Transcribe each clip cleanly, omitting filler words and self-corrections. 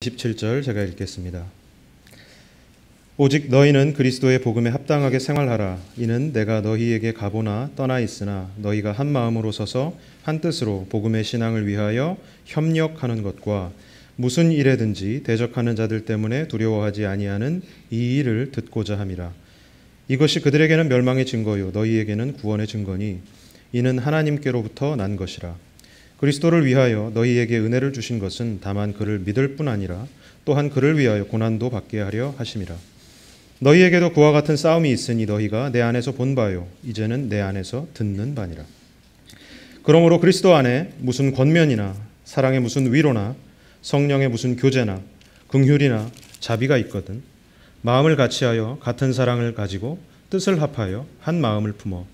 27절 제가 읽겠습니다. 오직 너희는 그리스도의 복음에 합당하게 생활하라. 이는 내가 너희에게 가보나 떠나 있으나 너희가 한 마음으로 서서 한 뜻으로 복음의 신앙을 위하여 협력하는 것과 무슨 일에든지 대적하는 자들 때문에 두려워하지 아니하는 이 일을 듣고자 함이라. 이것이 그들에게는 멸망의 증거요 너희에게는 구원의 증거니 이는 하나님께로부터 난 것이라. 그리스도를 위하여 너희에게 은혜를 주신 것은 다만 그를 믿을 뿐 아니라 또한 그를 위하여 고난도 받게 하려 하심이라. 너희에게도 그와 같은 싸움이 있으니 너희가 내 안에서 본 바요 이제는 내 안에서 듣는 바니라. 그러므로 그리스도 안에 무슨 권면이나 사랑의 무슨 위로나 성령의 무슨 교제나 긍휼이나 자비가 있거든 마음을 같이하여 같은 사랑을 가지고 뜻을 합하여 한 마음을 품어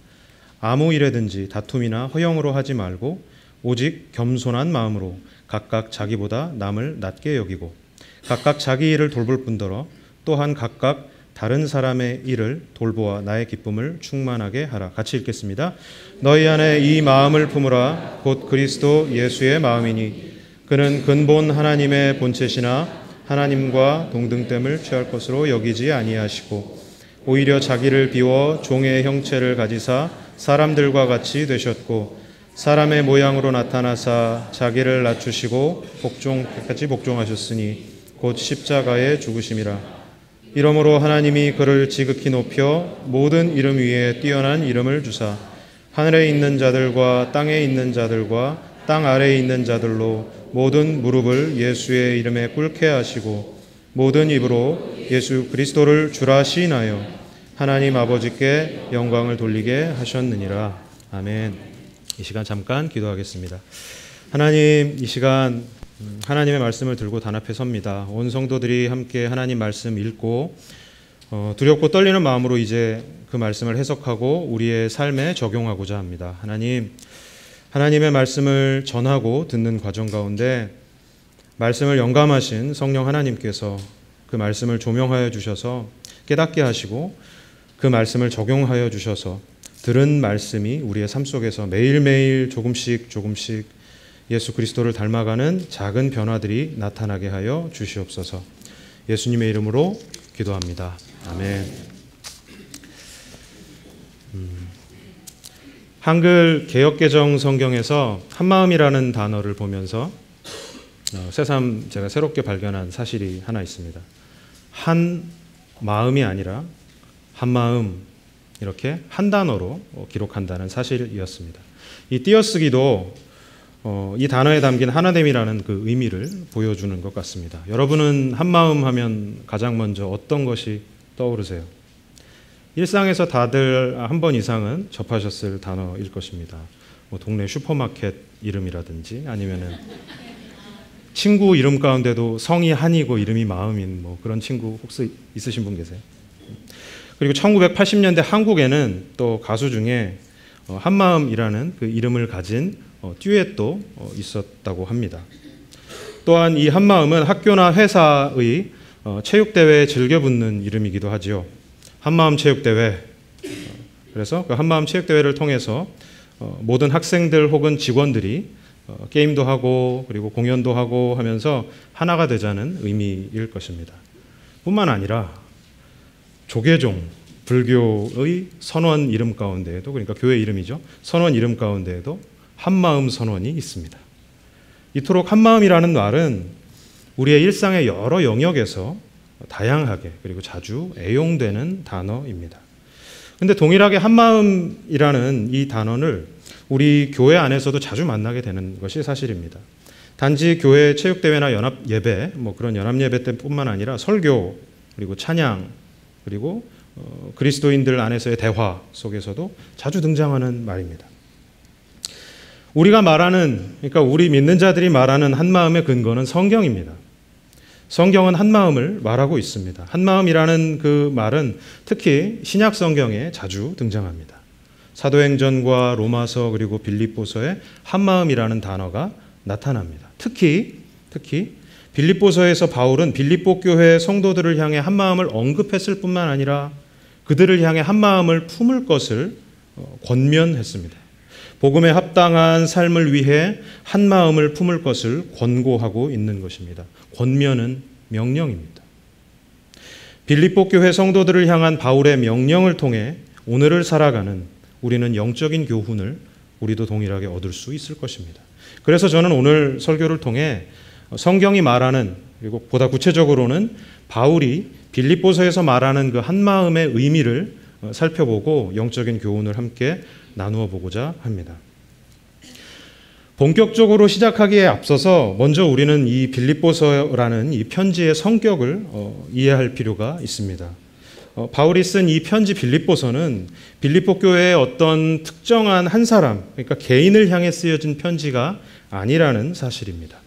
아무 일에든지 다툼이나 허영으로 하지 말고 오직 겸손한 마음으로 각각 자기보다 남을 낮게 여기고 각각 자기 일을 돌볼 뿐더러 또한 각각 다른 사람의 일을 돌보아 나의 기쁨을 충만하게 하라. 같이 읽겠습니다. 너희 안에 이 마음을 품으라. 곧 그리스도 예수의 마음이니 그는 근본 하나님의 본체시나 하나님과 동등됨을 취할 것으로 여기지 아니하시고 오히려 자기를 비워 종의 형체를 가지사 사람들과 같이 되셨고 사람의 모양으로 나타나사 자기를 낮추시고 복종까지 복종하셨으니 곧 십자가에 죽으심이라. 이러므로 하나님이 그를 지극히 높여 모든 이름 위에 뛰어난 이름을 주사 하늘에 있는 자들과 땅에 있는 자들과 땅 아래에 있는 자들로 모든 무릎을 예수의 이름에 꿇게 하시고 모든 입으로 예수 그리스도를 주라 시인하여 하나님 아버지께 영광을 돌리게 하셨느니라. 아멘. 이 시간 잠깐 기도하겠습니다. 하나님, 이 시간 하나님의 말씀을 들고 단합해 섭니다. 온 성도들이 함께 하나님 말씀 읽고 두렵고 떨리는 마음으로 이제 그 말씀을 해석하고 우리의 삶에 적용하고자 합니다. 하나님의 말씀을 전하고 듣는 과정 가운데 말씀을 영감하신 성령 하나님께서 그 말씀을 조명하여 주셔서 깨닫게 하시고 그 말씀을 적용하여 주셔서 들은 말씀이 우리의 삶 속에서 매일매일 조금씩 예수 그리스도를 닮아가는 작은 변화들이 나타나게 하여 주시옵소서. 예수님의 이름으로 기도합니다. 아멘. 한글 개역개정 성경에서 한마음이라는 단어를 보면서 새삼 제가 새롭게 발견한 사실이 하나 있습니다. 한 마음이 아니라 한 마음 이렇게 한 단어로 기록한다는 사실이었습니다. 이 띄어쓰기도 이 단어에 담긴 하나됨이라는 그 의미를 보여주는 것 같습니다. 여러분은 한마음 하면 가장 먼저 어떤 것이 떠오르세요? 일상에서 다들 한 번 이상은 접하셨을 단어일 것입니다. 동네 슈퍼마켓 이름이라든지 아니면은 친구 이름 가운데도 성이 한이고 이름이 마음인 그런 친구 혹시 있으신 분 계세요? 그리고 1980년대 한국에는 또 가수 중에 한마음이라는 그 이름을 가진 듀엣도 있었다고 합니다. 또한 이 한마음은 학교나 회사의 체육대회에 즐겨 붙는 이름이기도 하죠. 한마음 체육대회. 그래서 그 한마음 체육대회를 통해서 모든 학생들 혹은 직원들이 게임도 하고 그리고 공연도 하고 하면서 하나가 되자는 의미일 것입니다. 뿐만 아니라 조계종, 불교의 선원 이름 가운데에도 그러니까 교회 이름이죠. 선원 이름 가운데에도 한마음 선원이 있습니다. 이토록 한마음이라는 말은 우리의 일상의 여러 영역에서 다양하게 그리고 자주 애용되는 단어입니다. 그런데 동일하게 한마음이라는 이 단어를 우리 교회 안에서도 자주 만나게 되는 것이 사실입니다. 단지 교회 체육대회나 연합예배, 그런 연합예배 때뿐만 아니라 설교, 그리고 찬양, 그리고 그리스도인들 안에서의 대화 속에서도 자주 등장하는 말입니다. 그러니까 우리 믿는 자들이 말하는 한마음의 근거는 성경입니다. 성경은 한마음을 말하고 있습니다. 한마음이라는 그 말은 특히 신약 성경에 자주 등장합니다. 사도행전과 로마서 그리고 빌립보서에 한마음이라는 단어가 나타납니다. 특히 빌립보서에서 바울은 빌립보 교회 성도들을 향해 한마음을 언급했을 뿐만 아니라 그들을 향해 한마음을 품을 것을 권면했습니다. 복음에 합당한 삶을 위해 한 마음을 품을 것을 권고하고 있는 것입니다. 권면은 명령입니다. 빌립보 교회 성도들을 향한 바울의 명령을 통해 오늘을 살아가는 우리는 영적인 교훈을 우리도 동일하게 얻을 수 있을 것입니다. 그래서 저는 오늘 설교를 통해 성경이 말하는, 그리고 보다 구체적으로는 바울이 빌립보서에서 말하는 그 한마음의 의미를 살펴보고 영적인 교훈을 함께 나누어 보고자 합니다. 본격적으로 시작하기에 앞서서 먼저 우리는 이 빌립보서라는 이 편지의 성격을 이해할 필요가 있습니다. 바울이 쓴 이 편지 빌립보서는 빌립보 교회의 어떤 특정한 한 사람, 그러니까 개인을 향해 쓰여진 편지가 아니라는 사실입니다.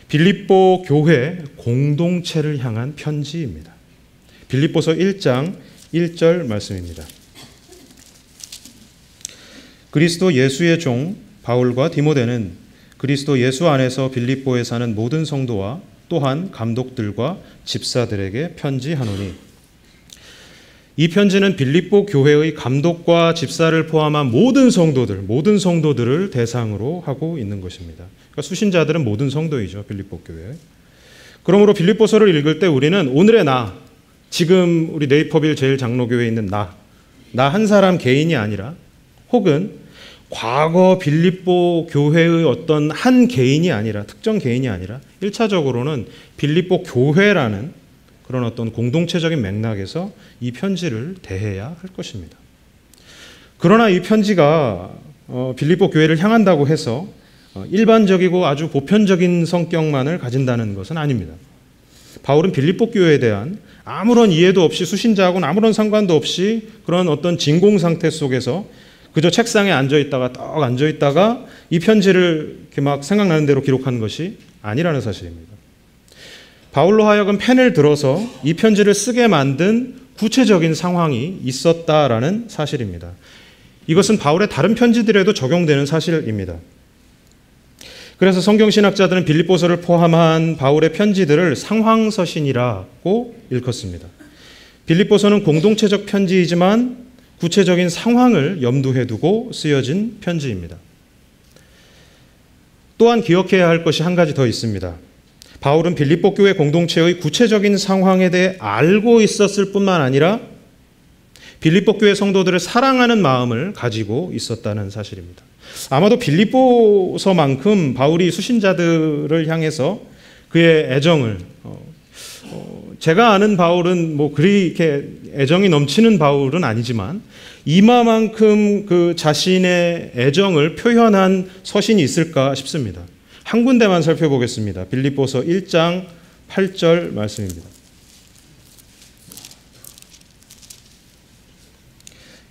빌립보 교회 공동체를 향한 편지입니다. 빌립보서 1장 1절 말씀입니다. 그리스도 예수의 종 바울과 디모데는 그리스도 예수 안에서 빌립보에 사는 모든 성도와 또한 감독들과 집사들에게 편지하노니. 이 편지는 빌립보 교회의 감독과 집사를 포함한 모든 성도들을 대상으로 하고 있는 것입니다. 그러니까 수신자들은 모든 성도이죠, 빌립보 교회. 그러므로 빌립보서를 읽을 때 우리는 오늘의 나, 지금 우리 네이퍼빌 제일장로교회에 있는 나 한 사람 개인이 아니라, 혹은 과거 빌립보 교회의 어떤 한 개인이 아니라, 특정 개인이 아니라 1차적으로는 빌립보 교회라는 그런 어떤 공동체적인 맥락에서 이 편지를 대해야 할 것입니다. 그러나 이 편지가 빌립보 교회를 향한다고 해서 일반적이고 아주 보편적인 성격만을 가진다는 것은 아닙니다. 바울은 빌립보 교회에 대한 아무런 이해도 없이, 수신자하고는 아무런 상관도 없이 그런 어떤 진공 상태 속에서 그저 책상에 떡 앉아있다가 이 편지를 이렇게 막 생각나는 대로 기록한 것이 아니라는 사실입니다. 바울로 하여금 펜을 들어서 이 편지를 쓰게 만든 구체적인 상황이 있었다라는 사실입니다. 이것은 바울의 다른 편지들에도 적용되는 사실입니다. 그래서 성경신학자들은 빌립보서를 포함한 바울의 편지들을 상황서신이라고 일컫습니다. 빌립보서는 공동체적 편지이지만 구체적인 상황을 염두에 두고 쓰여진 편지입니다. 또한 기억해야 할 것이 한 가지 더 있습니다. 바울은 빌립보 교회 공동체의 구체적인 상황에 대해 알고 있었을 뿐만 아니라 빌립보 교회 성도들을 사랑하는 마음을 가지고 있었다는 사실입니다. 아마도 빌립보서만큼 바울이 수신자들을 향해서 그의 애정을, 제가 아는 바울은 뭐 그리 이렇게 애정이 넘치는 바울은 아니지만 이마만큼 그 자신의 애정을 표현한 서신이 있을까 싶습니다. 한 군데만 살펴보겠습니다. 빌립보서 1장 8절 말씀입니다.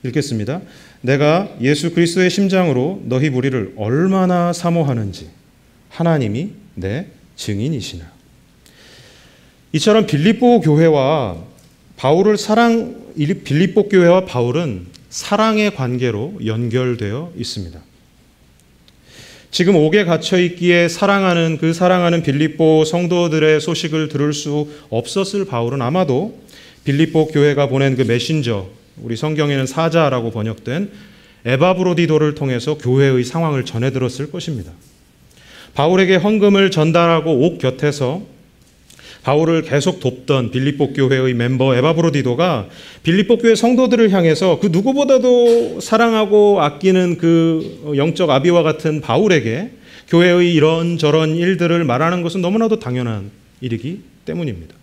읽겠습니다. 내가 예수 그리스도의 심장으로 너희 무리를 얼마나 사모하는지 하나님이 내 증인이시나. 이처럼 빌립보 교회와 빌립보 교회와 바울은 사랑의 관계로 연결되어 있습니다. 지금 옥에 갇혀 있기에 사랑하는 빌립보 성도들의 소식을 들을 수 없었을 바울은 아마도 빌립보 교회가 보낸 그 메신저, 우리 성경에는 사자라고 번역된 에바브로디도를 통해서 교회의 상황을 전해 들었을 것입니다. 바울에게 헌금을 전달하고 옥 곁에서 바울을 계속 돕던 빌립보 교회의 멤버 에바브로디도가 빌립보 교회 성도들을 향해서 그 누구보다도 사랑하고 아끼는 그 영적 아비와 같은 바울에게 교회의 이런저런 일들을 말하는 것은 너무나도 당연한 일이기 때문입니다.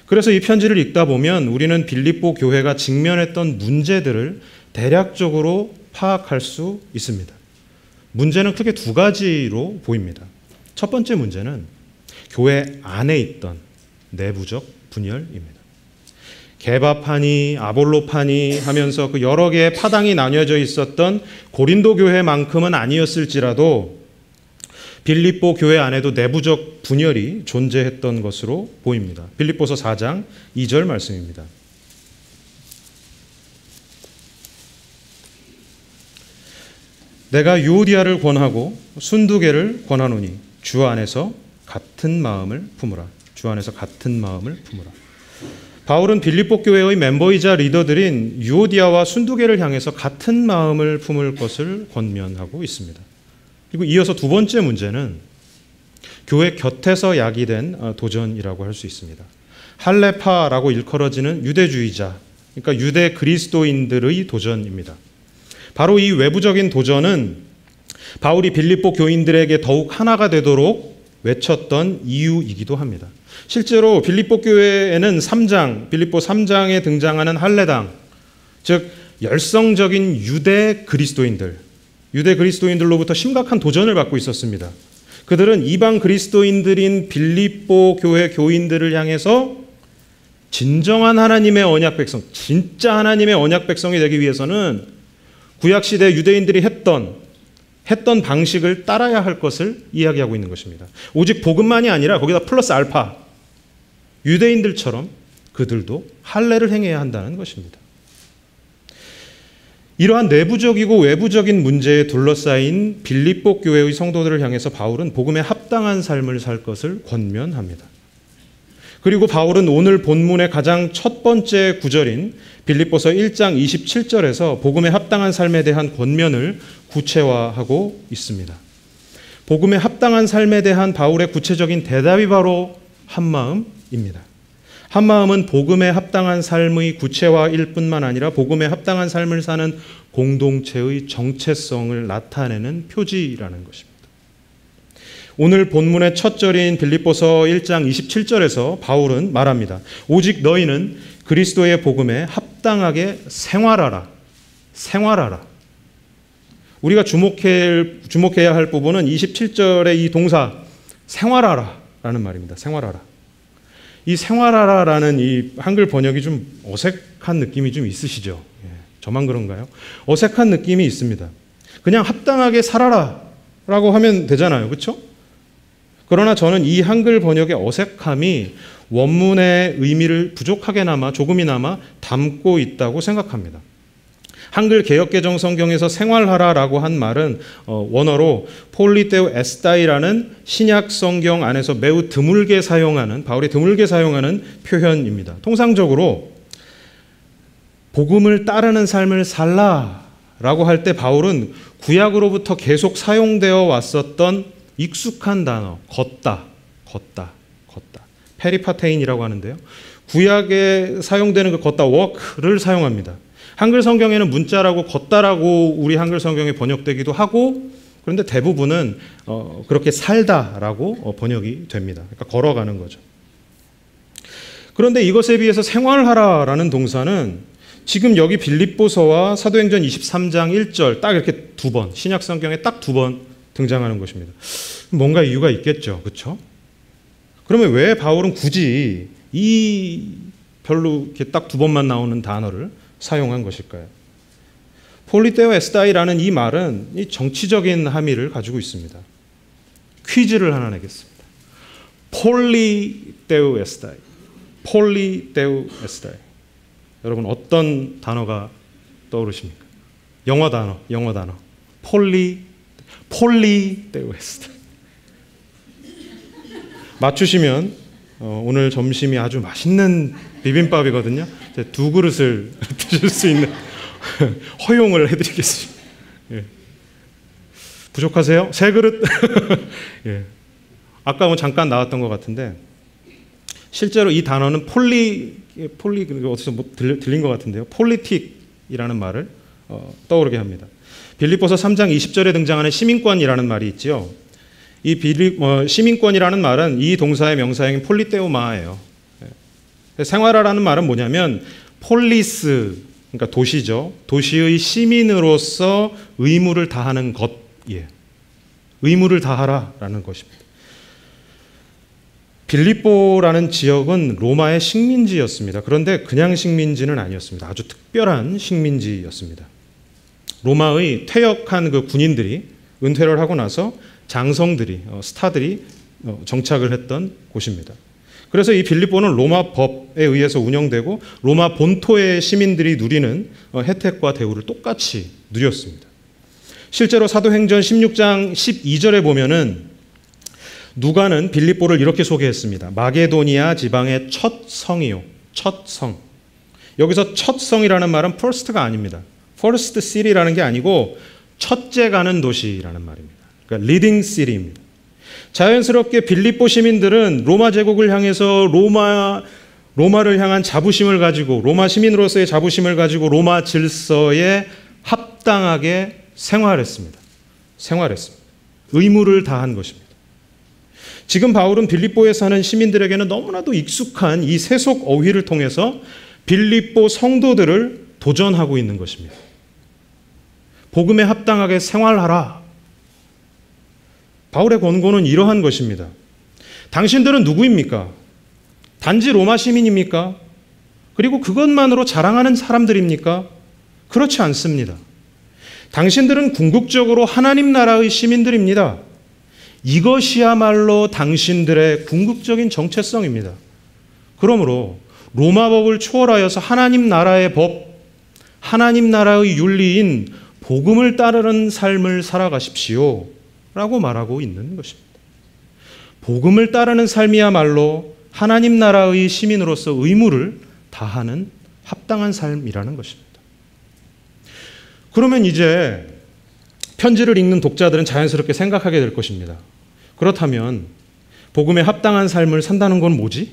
그래서 이 편지를 읽다 보면 우리는 빌립보 교회가 직면했던 문제들을 대략적으로 파악할 수 있습니다. 문제는 크게 두 가지로 보입니다. 첫 번째 문제는 교회 안에 있던 내부적 분열입니다. 게바파니, 아볼로파니 하면서 그 여러 개의 파당이 나뉘어져 있었던 고린도 교회만큼은 아니었을지라도 빌립보 교회 안에도 내부적 분열이 존재했던 것으로 보입니다. 빌립보서 4장 2절 말씀입니다. 내가 유오디아를 권하고 순두개를 권하노니 주 안에서 같은 마음을 품으라. 주 안에서 같은 마음을 품으라. 바울은 빌립보 교회의 멤버이자 리더들인 유오디아와 순두계를 향해서 같은 마음을 품을 것을 권면하고 있습니다. 그리고 이어서 두 번째 문제는 교회 곁에서 야기된 도전이라고 할 수 있습니다. 할레파라고 일컬어지는 유대주의자, 그러니까 유대 그리스도인들의 도전입니다. 바로 이 외부적인 도전은 바울이 빌립보 교인들에게 더욱 하나가 되도록 외쳤던 이유이기도 합니다. 실제로 빌립보 교회에는 빌립보 3장에 등장하는 할례당, 즉 열성적인 유대 그리스도인들로부터 심각한 도전을 받고 있었습니다. 그들은 이방 그리스도인들인 빌립보 교회 교인들을 향해서 진정한 하나님의 언약 백성, 진짜 하나님의 언약 백성이 되기 위해서는 구약시대 유대인들이 했던 방식을 따라야 할 것을 이야기하고 있는 것입니다. 오직 복음만이 아니라 거기다 플러스 알파, 유대인들처럼 그들도 할례를 행해야 한다는 것입니다. 이러한 내부적이고 외부적인 문제에 둘러싸인 빌립보 교회의 성도들을 향해서 바울은 복음에 합당한 삶을 살 것을 권면합니다. 그리고 바울은 오늘 본문의 가장 첫 번째 구절인 빌립보서 1장 27절에서 복음에 합당한 삶에 대한 권면을 구체화하고 있습니다. 복음에 합당한 삶에 대한 바울의 구체적인 대답이 바로 한마음입니다. 한마음은 복음에 합당한 삶의 구체화일 뿐만 아니라 복음에 합당한 삶을 사는 공동체의 정체성을 나타내는 표지라는 것입니다. 오늘 본문의 첫 절인 빌립보서 1장 27절에서 바울은 말합니다. 오직 너희는 그리스도의 복음에 합당하게 생활하라. 우리가 주목해야 할 부분은 27절의 이 동사 생활하라 라는 말입니다. 생활하라. 이 생활하라라는 이 한글 번역이 좀 어색한 느낌이 좀 있으시죠? 저만 그런가요? 어색한 느낌이 있습니다. 그냥 합당하게 살아라 라고 하면 되잖아요. 그렇죠? 그러나 저는 이 한글 번역의 어색함이 원문의 의미를 부족하게나마 조금이나마 담고 있다고 생각합니다. 한글 개역개정 성경에서 생활하라라고 한 말은 원어로 폴리테오 에스타이라는 신약 성경 안에서 매우 드물게 사용하는, 바울이 드물게 사용하는 표현입니다. 통상적으로 복음을 따르는 삶을 살라라고 할 때 바울은 구약으로부터 계속 사용되어 왔었던 익숙한 단어, 걷다. 페리파테인이라고 하는데요. 구약에 사용되는 그 걷다, walk를 사용합니다. 한글 성경에는 문자라고 걷다라고 우리 한글 성경에 번역되기도 하고, 그런데 대부분은 그렇게 살다라고 번역이 됩니다. 그러니까 걸어가는 거죠. 그런데 이것에 비해서 생활하라라는 동사는 지금 여기 빌립보서와 사도행전 23장 1절 딱 이렇게 두 번, 신약 성경에 딱 두 번 등장하는 것입니다. 뭔가 이유가 있겠죠. 그렇죠? 그러면 왜 바울은 굳이 이 별로 이렇게 딱 두 번만 나오는 단어를 사용한 것일까요? 폴리테오 에스타이라는 이 말은 이 정치적인 함의를 가지고 있습니다. 퀴즈를 하나 내겠습니다. 폴리테오 에스타이. 여러분 어떤 단어가 떠오르십니까? 영어 단어. 폴리테오 에스타이. 맞추시면 오늘 점심이 아주 맛있는 비빔밥이거든요. 두 그릇을 드실 수 있는 허용을 해드리겠습니다. 예. 부족하세요? 세 그릇? 예. 아까 잠깐 나왔던 것 같은데 실제로 이 단어는 폴리 어디서 들린 것 같은데요. 폴리틱이라는 말을 떠오르게 합니다. 빌립보서 3장 20절에 등장하는 시민권이라는 말이 있지요. 이 시민권이라는 말은 이 동사의 명사형인 폴리테오마예요. 생활하라는 말은 뭐냐면 폴리스, 그러니까 도시죠. 도시의 시민으로서 의무를 다하는 것, 의무를 다하라라는 것입니다. 빌립보라는 지역은 로마의 식민지였습니다. 그런데 그냥 식민지는 아니었습니다. 아주 특별한 식민지였습니다. 로마의 퇴역한 그 군인들이 은퇴를 하고 나서 장성들이, 스타들이 정착을 했던 곳입니다. 그래서 이 빌립보는 로마 법에 의해서 운영되고 로마 본토의 시민들이 누리는 혜택과 대우를 똑같이 누렸습니다. 실제로 사도행전 16장 12절에 보면은 누가는 빌립보를 이렇게 소개했습니다. 마게도니아 지방의 첫 성이요. 첫 성. 여기서 첫 성이라는 말은 first가 아닙니다. first city라는 게 아니고 첫째 가는 도시라는 말입니다. 그러니까 leading city입니다. 자연스럽게 빌립보 시민들은 로마 제국을 향해서 로마를 향한 자부심을 가지고 로마 시민으로서의 자부심을 가지고 로마 질서에 합당하게 생활했습니다. 의무를 다한 것입니다. 지금 바울은 빌립보에 사는 시민들에게는 너무나도 익숙한 이 세속 어휘를 통해서 빌립보 성도들을 도전하고 있는 것입니다. 복음에 합당하게 생활하라. 바울의 권고는 이러한 것입니다. 당신들은 누구입니까? 단지 로마 시민입니까? 그리고 그것만으로 자랑하는 사람들입니까? 그렇지 않습니다. 당신들은 궁극적으로 하나님 나라의 시민들입니다. 이것이야말로 당신들의 궁극적인 정체성입니다. 그러므로 로마법을 초월하여서 하나님 나라의 법, 하나님 나라의 윤리인 복음을 따르는 삶을 살아가십시오 라고 말하고 있는 것입니다. 복음을 따르는 삶이야말로 하나님 나라의 시민으로서 의무를 다하는 합당한 삶이라는 것입니다. 그러면 이제 편지를 읽는 독자들은 자연스럽게 생각하게 될 것입니다. 그렇다면 복음에 합당한 삶을 산다는 건 뭐지?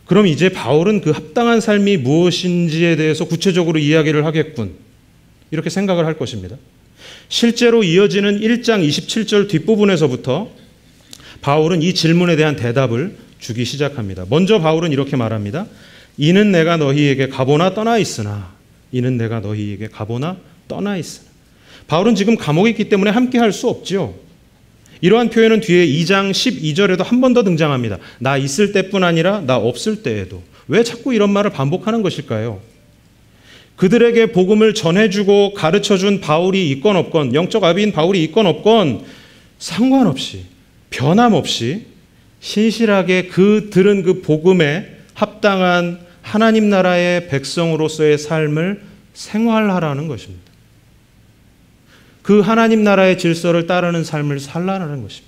그럼 이제 바울은 그 합당한 삶이 무엇인지에 대해서 구체적으로 이야기를 하겠군. 이렇게 생각을 할 것입니다. 실제로 이어지는 1장 27절 뒷부분에서부터 바울은 이 질문에 대한 대답을 주기 시작합니다. 먼저 바울은 이렇게 말합니다. 이는 내가 너희에게 가보나 떠나 있으나. 이는 내가 너희에게 가보나 떠나 있으나. 바울은 지금 감옥에 있기 때문에 함께 할 수 없지요. 이러한 표현은 뒤에 2장 12절에도 한 번 더 등장합니다. 나 있을 때뿐 아니라 나 없을 때에도. 왜 자꾸 이런 말을 반복하는 것일까요? 그들에게 복음을 전해주고 가르쳐준 바울이 있건 없건, 영적 아비인 바울이 있건 없건 상관없이, 변함없이 신실하게 들은 그 복음에 합당한 하나님 나라의 백성으로서의 삶을 생활하라는 것입니다. 그 하나님 나라의 질서를 따르는 삶을 살라는 것입니다.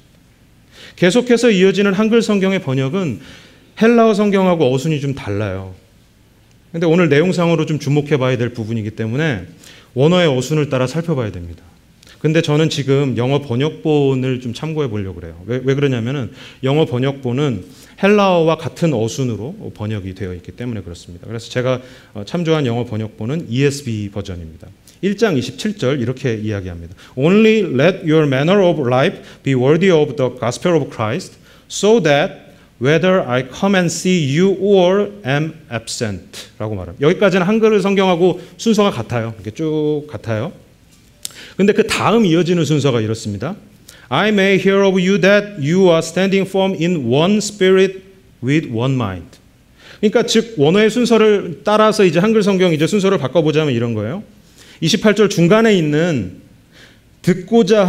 계속해서 이어지는 한글 성경의 번역은 헬라어 성경하고 어순이 좀 달라요. 그런데 오늘 내용상으로 좀 주목해 봐야 될 부분이기 때문에 원어의 어순을 따라 살펴봐야 됩니다. 근데 저는 지금 영어 번역본을 좀 참고해 보려고 그래요. 왜 그러냐면은 영어 번역본은 헬라어와 같은 어순으로 번역이 되어 있기 때문에 그렇습니다. 그래서 제가 참조한 영어 번역본은 ESV 버전입니다. 1장 27절 이렇게 이야기합니다. Only let your manner of life be worthy of the gospel of Christ, so that whether I come and see you or am absent 라고 말합니다. 여기까지는 한글 성경하고 순서가 같아요. 이렇게 쭉 같아요. 근데 그 다음 이어지는 순서가 이렇습니다. I may hear of you that you are standing firm in one spirit with one mind. 그러니까 즉 원어의 순서를 따라서 이제 한글 성경 이제 순서를 바꿔보자면 이런 거예요. 28절 중간에 있는 듣고자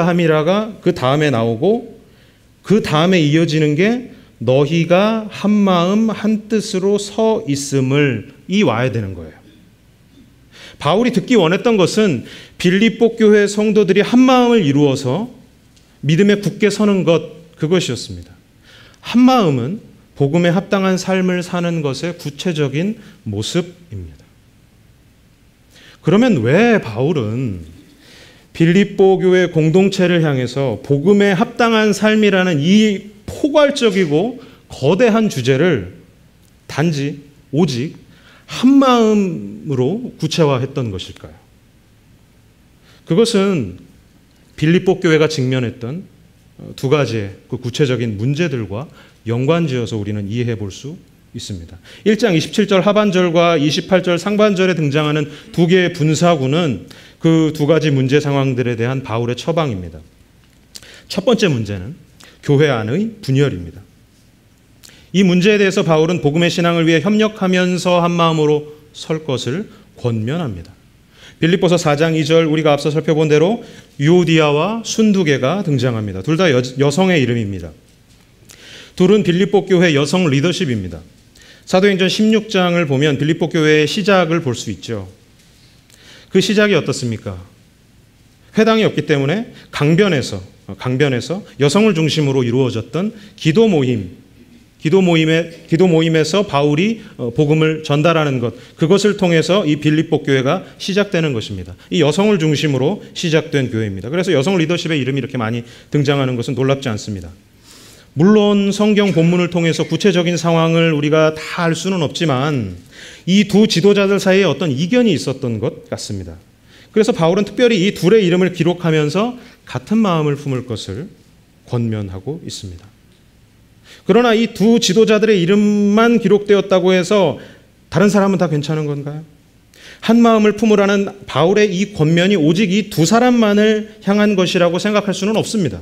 함이라가 그 다음에 나오고 그 다음에 이어지는 게 너희가 한 마음 한 뜻으로 서 있음을 이 와야 되는 거예요. 바울이 듣기 원했던 것은 빌립보 교회 성도들이 한 마음을 이루어서 믿음에 굳게 서는 것, 그것이었습니다. 한 마음은 복음에 합당한 삶을 사는 것의 구체적인 모습입니다. 그러면 왜 바울은 빌립보 교회 공동체를 향해서 복음에 합당한 삶이라는 이 포괄적이고 거대한 주제를 단지 오직 한 마음으로 구체화했던 것일까요? 그것은 빌립보 교회가 직면했던 두 가지의 그 구체적인 문제들과 연관지어서 우리는 이해해 볼 수 있습니다. 1장 27절 하반절과 28절 상반절에 등장하는 두 개의 분사구는 그 두 가지 문제 상황들에 대한 바울의 처방입니다. 첫 번째 문제는 교회 안의 분열입니다. 이 문제에 대해서 바울은 복음의 신앙을 위해 협력하면서 한 마음으로 설 것을 권면합니다. 빌립보서 4장 2절 우리가 앞서 살펴본 대로 유오디아와 순두개가 등장합니다. 둘 다 여성의 이름입니다. 둘은 빌립보 교회 여성 리더십입니다. 사도행전 16장을 보면 빌립보 교회의 시작을 볼 수 있죠. 그 시작이 어떻습니까? 회당이 없기 때문에 강변에서 여성을 중심으로 이루어졌던 기도 모임이 기도 모임에서 바울이 복음을 전달하는 것, 그것을 통해서 이 빌립보 교회가 시작되는 것입니다. 이 여성을 중심으로 시작된 교회입니다. 그래서 여성 리더십의 이름이 이렇게 많이 등장하는 것은 놀랍지 않습니다. 물론 성경 본문을 통해서 구체적인 상황을 우리가 다 알 수는 없지만 이 두 지도자들 사이에 어떤 이견이 있었던 것 같습니다. 그래서 바울은 특별히 이 둘의 이름을 기록하면서 같은 마음을 품을 것을 권면하고 있습니다. 그러나 이 두 지도자들의 이름만 기록되었다고 해서 다른 사람은 다 괜찮은 건가요? 한 마음을 품으라는 바울의 이 권면이 오직 이 두 사람만을 향한 것이라고 생각할 수는 없습니다.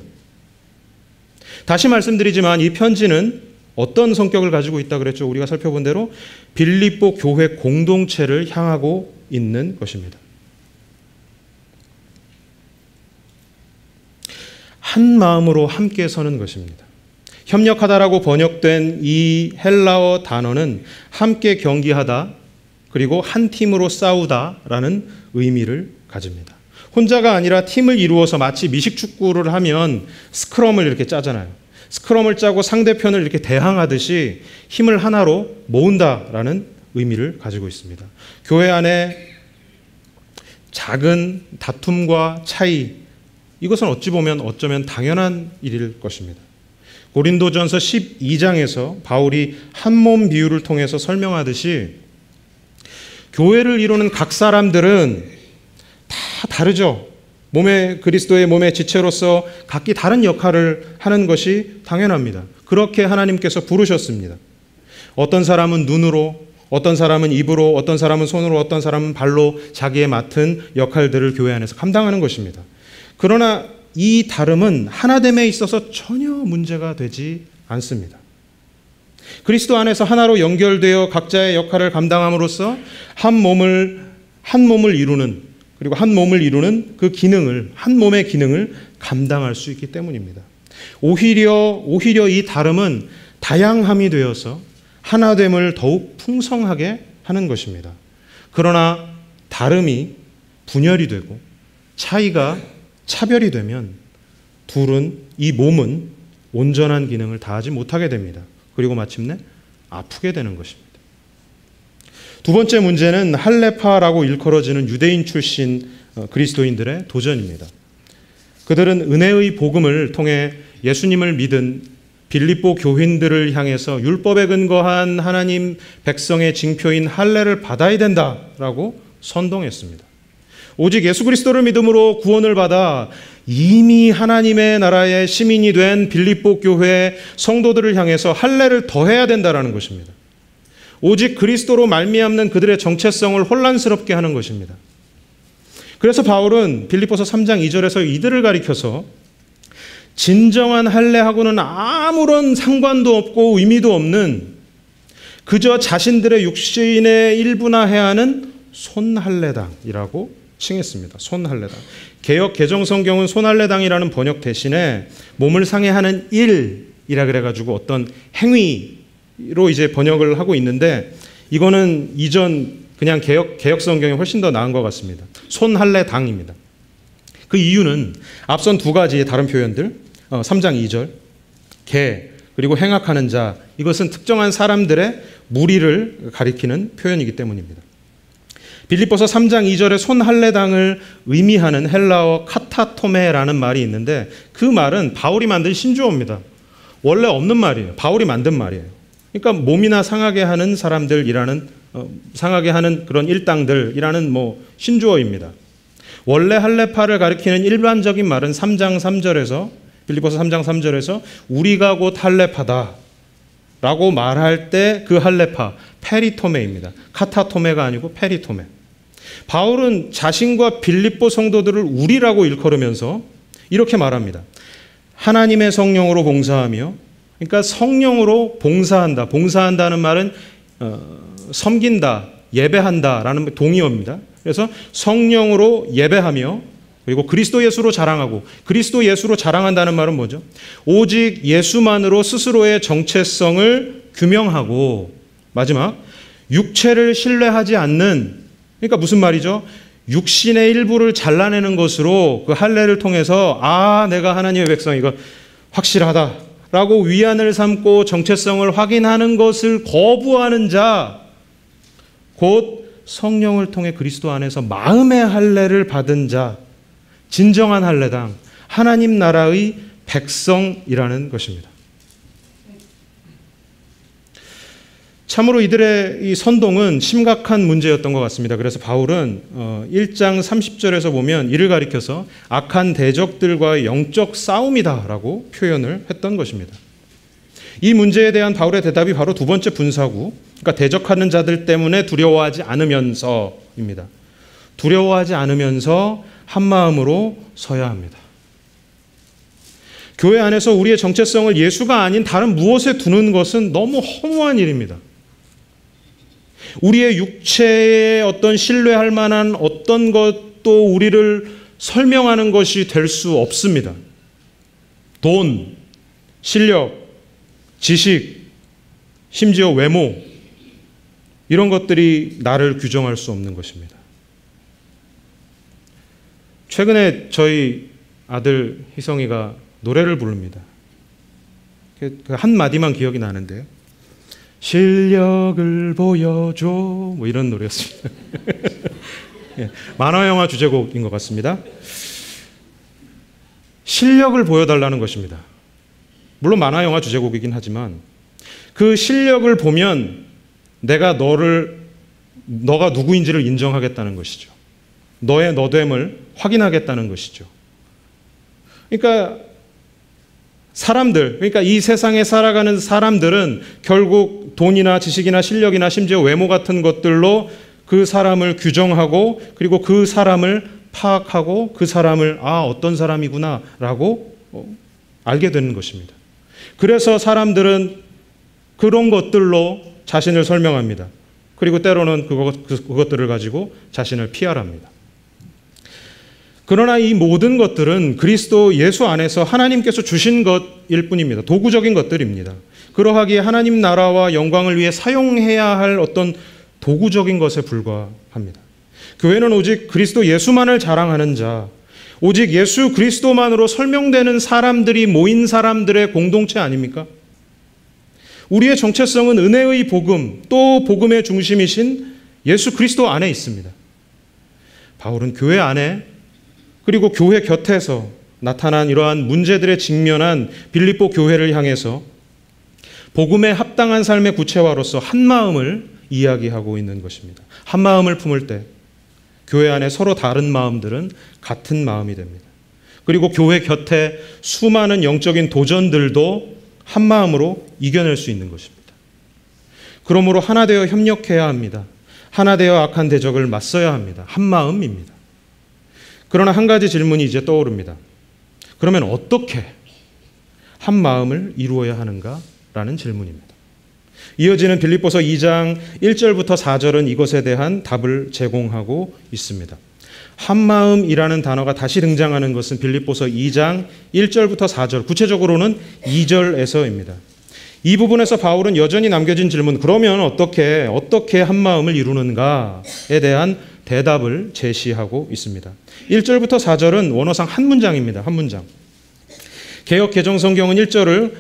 다시 말씀드리지만 이 편지는 어떤 성격을 가지고 있다 그랬죠? 우리가 살펴본 대로 빌립보 교회 공동체를 향하고 있는 것입니다. 한 마음으로 함께 서는 것입니다. 협력하다라고 번역된 이 헬라어 단어는 함께 경기하다 그리고 한 팀으로 싸우다라는 의미를 가집니다. 혼자가 아니라 팀을 이루어서 마치 미식축구를 하면 스크럼을 이렇게 짜잖아요. 스크럼을 짜고 상대편을 이렇게 대항하듯이 힘을 하나로 모은다라는 의미를 가지고 있습니다. 교회 안에 작은 다툼과 차이, 이것은 어찌 보면 어쩌면 당연한 일일 것입니다. 고린도전서 12장에서 바울이 한 몸 비유를 통해서 설명하듯이 교회를 이루는 각 사람들은 다 다르죠. 그리스도의 몸의 지체로서 각기 다른 역할을 하는 것이 당연합니다. 그렇게 하나님께서 부르셨습니다. 어떤 사람은 눈으로, 어떤 사람은 입으로, 어떤 사람은 손으로, 어떤 사람은 발로 자기의 맡은 역할들을 교회 안에서 감당하는 것입니다. 그러나 이 다름은 하나됨에 있어서 전혀 문제가 되지 않습니다. 그리스도 안에서 하나로 연결되어 각자의 역할을 감당함으로써 한 몸을 이루는, 그리고 한 몸을 이루는 그 기능을, 한 몸의 기능을 감당할 수 있기 때문입니다. 오히려 이 다름은 다양함이 되어서 하나됨을 더욱 풍성하게 하는 것입니다. 그러나 다름이 분열이 되고 차별이 되면 이 몸은 온전한 기능을 다하지 못하게 됩니다. 그리고 마침내 아프게 되는 것입니다. 두 번째 문제는 할레파라고 일컬어지는 유대인 출신 그리스도인들의 도전입니다. 그들은 은혜의 복음을 통해 예수님을 믿은 빌립보 교인들을 향해서 율법에 근거한 하나님 백성의 징표인 할례를 받아야 된다라고 선동했습니다. 오직 예수 그리스도를 믿음으로 구원을 받아 이미 하나님의 나라의 시민이 된 빌립보 교회 성도들을 향해서 할례를 더해야 된다라는 것입니다. 오직 그리스도로 말미암는 그들의 정체성을 혼란스럽게 하는 것입니다. 그래서 바울은 빌립보서 3장 2절에서 이들을 가리켜서 진정한 할례하고는 아무런 상관도 없고 의미도 없는 그저 자신들의 육신의 일부나 해하는 손할례당이라고 칭했습니다. 손할례당. 개역 개정성경은 손할례당이라는 번역 대신에 몸을 상해하는 일이라 그래가지고 어떤 행위로 이제 번역을 하고 있는데 이거는 이전 그냥 개역 성경이 훨씬 더 나은 것 같습니다. 손할례당입니다. 그 이유는 앞선 두 가지의 다른 표현들 3장 2절 개 그리고 행악하는 자 이것은 특정한 사람들의 무리를 가리키는 표현이기 때문입니다. 빌립보서 3장 2절에 손할례당을 의미하는 헬라어 카타토메라는 말이 있는데 그 말은 바울이 만든 신조어입니다. 원래 없는 말이에요. 바울이 만든 말이에요. 그러니까 몸이나 상하게 하는 사람들이라는 상하게 하는 그런 일당들이라는 신조어입니다. 원래 할례파를 가리키는 일반적인 말은 3장 3절에서 빌립보서 3장 3절에서 우리가 곧 할례파다 라고 말할 때 그 할례파 페리토메입니다. 카타토메가 아니고 페리토메. 바울은 자신과 빌립보 성도들을 우리라고 일컬으면서 이렇게 말합니다. 하나님의 성령으로 봉사하며, 그러니까 성령으로 봉사한다. 봉사한다는 말은 섬긴다, 예배한다라는 동의어입니다. 그래서 성령으로 예배하며 그리고 그리스도 예수로 자랑하고, 그리스도 예수로 자랑한다는 말은 뭐죠? 오직 예수만으로 스스로의 정체성을 규명하고, 마지막 육체를 신뢰하지 않는, 그러니까 무슨 말이죠? 육신의 일부를 잘라내는 것으로 그 할례를 통해서 내가 하나님의 백성 이거 확실하다 라고 위안을 삼고 정체성을 확인하는 것을 거부하는 자, 곧 성령을 통해 그리스도 안에서 마음의 할례를 받은 자, 진정한 할례당, 하나님 나라의 백성이라는 것입니다. 참으로 이들의 이 선동은 심각한 문제였던 것 같습니다. 그래서 바울은 1장 30절에서 보면 이를 가리켜서 악한 대적들과의 영적 싸움이다라고 표현을 했던 것입니다. 이 문제에 대한 바울의 대답이 바로 두 번째 분사구, 그러니까 대적하는 자들 때문에 두려워하지 않으면서입니다. 두려워하지 않으면서 한 마음으로 서야 합니다. 교회 안에서 우리의 정체성을 예수가 아닌 다른 무엇에 두는 것은 너무 허무한 일입니다. 우리의 육체에 어떤 신뢰할 만한 어떤 것도 우리를 설명하는 것이 될 수 없습니다. 돈, 실력, 지식, 심지어 외모, 이런 것들이 나를 규정할 수 없는 것입니다. 최근에 저희 아들 희성이가 노래를 부릅니다. 한 마디만 기억이 나는데요. 실력을 보여줘, 뭐 이런 노래였습니다. 예, 만화영화 주제곡인 것 같습니다. 실력을 보여달라는 것입니다. 물론 만화영화 주제곡이긴 하지만 그 실력을 보면 내가 너가 누구인지를 인정하겠다는 것이죠. 너의 너됨을 확인하겠다는 것이죠. 그러니까 그러니까 이 세상에 살아가는 사람들은 결국 돈이나 지식이나 실력이나 심지어 외모 같은 것들로 그 사람을 규정하고 그리고 그 사람을 파악하고 그 사람을 어떤 사람이구나라고 알게 되는 것입니다. 그래서 사람들은 그런 것들로 자신을 설명합니다. 그리고 때로는 그것들을 가지고 자신을 피하랍니다. 그러나 이 모든 것들은 그리스도 예수 안에서 하나님께서 주신 것일 뿐입니다. 도구적인 것들입니다. 그러하기에 하나님 나라와 영광을 위해 사용해야 할 어떤 도구적인 것에 불과합니다. 교회는 오직 그리스도 예수만을 자랑하는 자, 오직 예수 그리스도만으로 설명되는 사람들이 모인 사람들의 공동체 아닙니까? 우리의 정체성은 은혜의 복음, 또 복음의 중심이신 예수 그리스도 안에 있습니다. 바울은 교회 안에 그리고 교회 곁에서 나타난 이러한 문제들에 직면한 빌립보 교회를 향해서 복음에 합당한 삶의 구체화로서 한 마음을 이야기하고 있는 것입니다. 한 마음을 품을 때 교회 안에 서로 다른 마음들은 같은 마음이 됩니다. 그리고 교회 곁에 수많은 영적인 도전들도 한 마음으로 이겨낼 수 있는 것입니다. 그러므로 하나 되어 협력해야 합니다. 하나 되어 악한 대적을 맞서야 합니다. 한 마음입니다. 그러나 한 가지 질문이 이제 떠오릅니다. 그러면 어떻게 한 마음을 이루어야 하는가라는 질문입니다. 이어지는 빌립보서 2장 1절부터 4절은 이것에 대한 답을 제공하고 있습니다. 한 마음이라는 단어가 다시 등장하는 것은 빌립보서 2장 1절부터 4절, 구체적으로는 2절에서입니다. 이 부분에서 바울은 여전히 남겨진 질문, 그러면 어떻게 한 마음을 이루는가에 대한 대답을 제시하고 있습니다. 1절부터 4절은 원어상 한 문장입니다. 한 문장. 개역 개정 성경은 1절을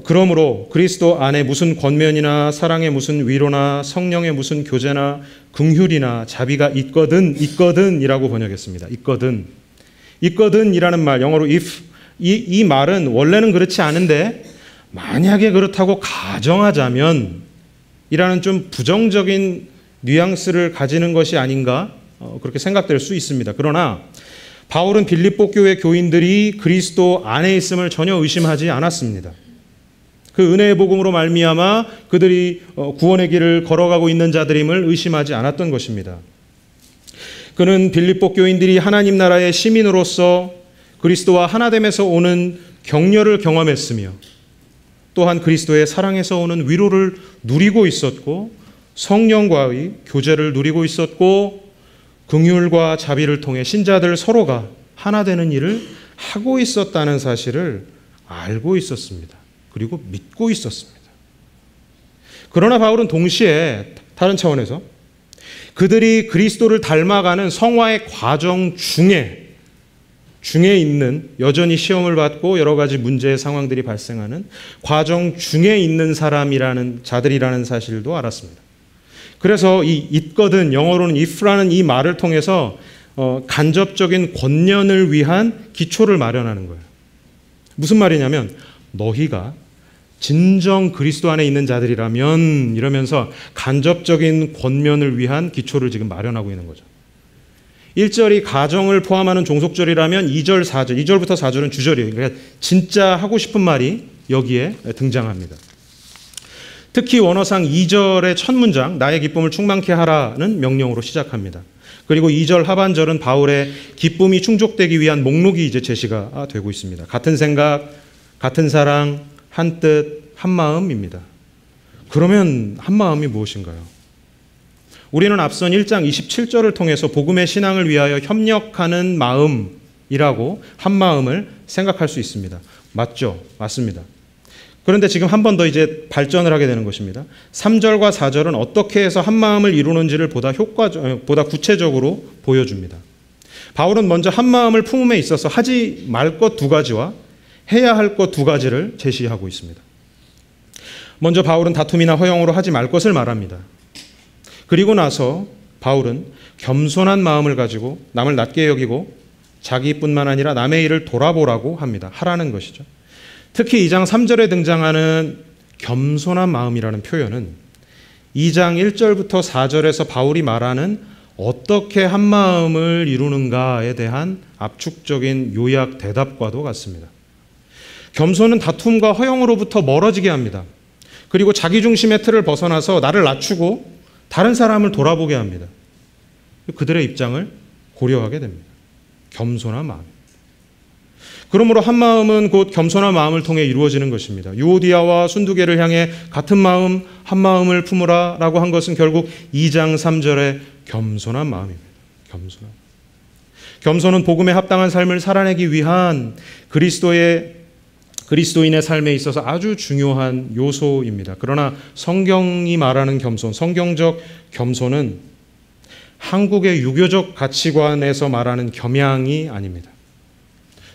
그러므로 그리스도 안에 무슨 권면이나 사랑의 무슨 위로나 성령의 무슨 교제나 긍휼이나 자비가 있거든이라고 번역했습니다. 있거든이라는 말, 영어로 if, 이 말은 원래는 그렇지 않은데 만약에 그렇다고 가정하자면 이라는 좀 부정적인 뉘앙스를 가지는 것이 아닌가 그렇게 생각될 수 있습니다. 그러나 바울은 빌립보 교회 교인들이 그리스도 안에 있음을 전혀 의심하지 않았습니다. 그 은혜의 복음으로 말미암아 그들이 구원의 길을 걸어가고 있는 자들임을 의심하지 않았던 것입니다. 그는 빌립보 교인들이 하나님 나라의 시민으로서 그리스도와 하나됨에서 오는 격려를 경험했으며 또한 그리스도의 사랑에서 오는 위로를 누리고 있었고 성령과의 교제를 누리고 있었고 긍휼과 자비를 통해 신자들 서로가 하나 되는 일을 하고 있었다는 사실을 알고 있었습니다. 그리고 믿고 있었습니다. 그러나 바울은 동시에 다른 차원에서 그들이 그리스도를 닮아가는 성화의 과정 중에 중에 있는, 여전히 시험을 받고 여러 가지 문제의 상황들이 발생하는 과정 중에 있는 사람이라는 자들이라는 사실도 알았습니다. 그래서 이 있거든, 영어로는 if라는 이 말을 통해서 간접적인 권면을 위한 기초를 마련하는 거예요. 무슨 말이냐면 너희가 진정 그리스도 안에 있는 자들이라면 이러면서 간접적인 권면을 위한 기초를 지금 마련하고 있는 거죠. 1절이 가정을 포함하는 종속절이라면 2절, 4절, 2절부터 4절은 주절이에요. 그러니까 진짜 하고 싶은 말이 여기에 등장합니다. 특히 원어상 2절의 첫 문장 나의 기쁨을 충만케 하라는 명령으로 시작합니다. 그리고 2절 하반절은 바울의 기쁨이 충족되기 위한 목록이 이제 제시가 되고 있습니다. 같은 생각, 같은 사랑, 한 뜻, 한 마음입니다. 그러면 한 마음이 무엇인가요? 우리는 앞선 1장 27절을 통해서 복음의 신앙을 위하여 협력하는 마음이라고 한 마음을 생각할 수 있습니다. 맞죠? 맞습니다. 그런데 지금 한 번 더 이제 발전을 하게 되는 것입니다. 3절과 4절은 어떻게 해서 한 마음을 이루는지를 보다 구체적으로 보여줍니다. 바울은 먼저 한 마음을 품음에 있어서 하지 말 것 두 가지와 해야 할 것 두 가지를 제시하고 있습니다. 먼저 바울은 다툼이나 허영으로 하지 말 것을 말합니다. 그리고 나서 바울은 겸손한 마음을 가지고 남을 낮게 여기고 자기뿐만 아니라 남의 일을 돌아보라고 합니다. 하라는 것이죠. 특히 2장 3절에 등장하는 겸손한 마음이라는 표현은 2장 1절부터 4절에서 바울이 말하는 어떻게 한 마음을 이루는가에 대한 압축적인 요약 대답과도 같습니다. 겸손은 다툼과 허영으로부터 멀어지게 합니다. 그리고 자기중심의 틀을 벗어나서 나를 낮추고 다른 사람을 돌아보게 합니다. 그들의 입장을 고려하게 됩니다. 겸손한 마음. 그러므로 한 마음은 곧 겸손한 마음을 통해 이루어지는 것입니다. 유오디아와 순두계를 향해 같은 마음, 한 마음을 품으라 라고 한 것은 결국 2장 3절의 겸손한 마음입니다. 겸손은 복음에 합당한 삶을 살아내기 위한 그리스도인의 삶에 있어서 아주 중요한 요소입니다. 그러나 성경이 말하는 겸손, 성경적 겸손은 한국의 유교적 가치관에서 말하는 겸양이 아닙니다.